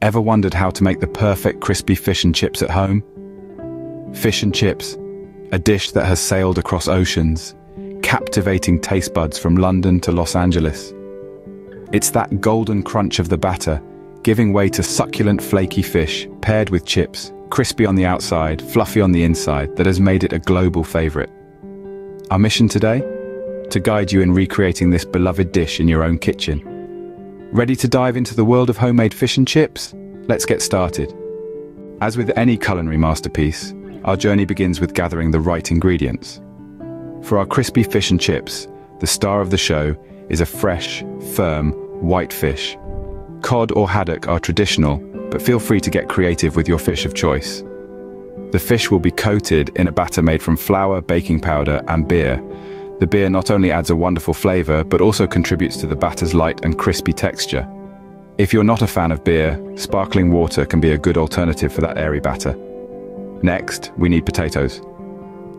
Ever wondered how to make the perfect crispy fish and chips at home? Fish and chips, a dish that has sailed across oceans, captivating taste buds from London to Los Angeles. It's that golden crunch of the batter, giving way to succulent flaky fish paired with chips, crispy on the outside, fluffy on the inside, that has made it a global favorite. Our mission today? To guide you in recreating this beloved dish in your own kitchen. Ready to dive into the world of homemade fish and chips? Let's get started. As with any culinary masterpiece, our journey begins with gathering the right ingredients. For our crispy fish and chips, the star of the show is a fresh, firm, white fish. Cod or haddock are traditional, but feel free to get creative with your fish of choice. The fish will be coated in a batter made from flour, baking powder, and beer. The beer not only adds a wonderful flavor, but also contributes to the batter's light and crispy texture. If you're not a fan of beer, sparkling water can be a good alternative for that airy batter. Next, we need potatoes.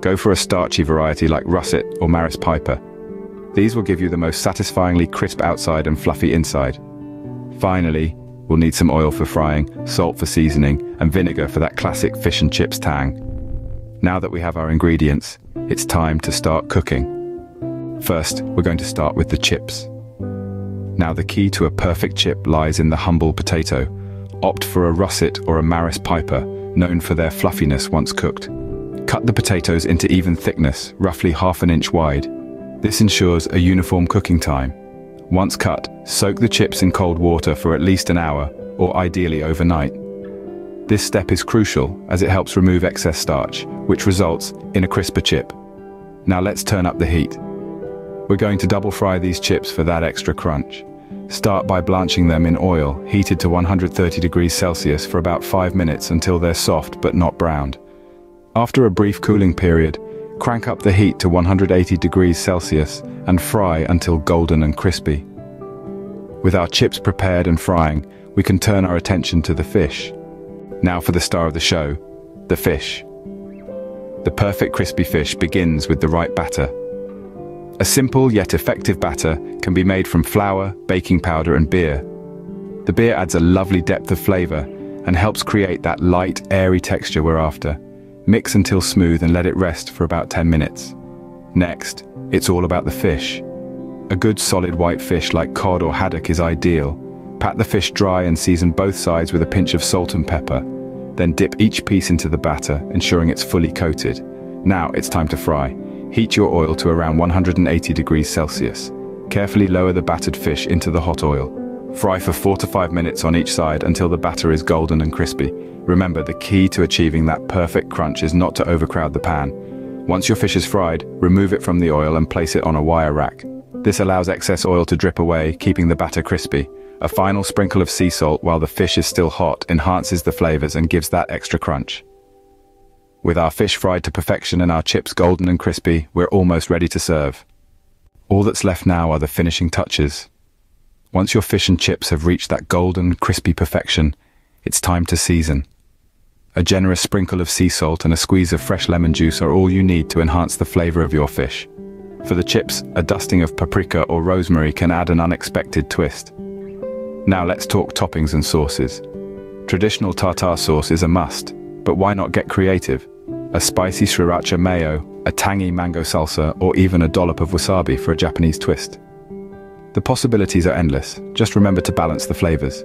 Go for a starchy variety like russet or Maris Piper. These will give you the most satisfyingly crisp outside and fluffy inside. Finally, we'll need some oil for frying, salt for seasoning, and vinegar for that classic fish and chips tang. Now that we have our ingredients, it's time to start cooking. First, we're going to start with the chips. Now, the key to a perfect chip lies in the humble potato. Opt for a russet or a Maris Piper, known for their fluffiness once cooked. Cut the potatoes into even thickness, roughly ½ inch wide. This ensures a uniform cooking time. Once cut, soak the chips in cold water for at least an hour, or ideally overnight. This step is crucial as it helps remove excess starch, which results in a crisper chip. Now let's turn up the heat. We're going to double fry these chips for that extra crunch. Start by blanching them in oil, heated to 130 degrees Celsius for about 5 minutes until they're soft but not browned. After a brief cooling period, crank up the heat to 180 degrees Celsius and fry until golden and crispy. With our chips prepared and frying, we can turn our attention to the fish. Now for the star of the show, the fish. The perfect crispy fish begins with the right batter. A simple yet effective batter can be made from flour, baking powder, and beer. The beer adds a lovely depth of flavor and helps create that light, airy texture we're after. Mix until smooth and let it rest for about 10 minutes. Next, it's all about the fish. A good solid white fish like cod or haddock is ideal. Pat the fish dry and season both sides with a pinch of salt and pepper. Then dip each piece into the batter, ensuring it's fully coated. Now it's time to fry. Heat your oil to around 180 degrees Celsius. Carefully lower the battered fish into the hot oil. Fry for 4 to 5 minutes on each side until the batter is golden and crispy. Remember, the key to achieving that perfect crunch is not to overcrowd the pan. Once your fish is fried, remove it from the oil and place it on a wire rack. This allows excess oil to drip away, keeping the batter crispy. A final sprinkle of sea salt while the fish is still hot enhances the flavors and gives that extra crunch. With our fish fried to perfection and our chips golden and crispy, we're almost ready to serve. All that's left now are the finishing touches. Once your fish and chips have reached that golden, crispy perfection, it's time to season. A generous sprinkle of sea salt and a squeeze of fresh lemon juice are all you need to enhance the flavor of your fish. For the chips, a dusting of paprika or rosemary can add an unexpected twist. Now let's talk toppings and sauces. Traditional tartare sauce is a must, but why not get creative? A spicy sriracha mayo, a tangy mango salsa, or even a dollop of wasabi for a Japanese twist. The possibilities are endless, just remember to balance the flavors.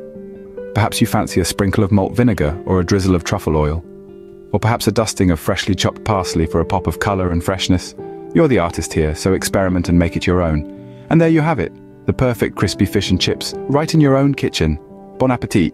Perhaps you fancy a sprinkle of malt vinegar or a drizzle of truffle oil. Or perhaps a dusting of freshly chopped parsley for a pop of color and freshness. You're the artist here, so experiment and make it your own. And there you have it, the perfect crispy fish and chips, right in your own kitchen. Bon appetit!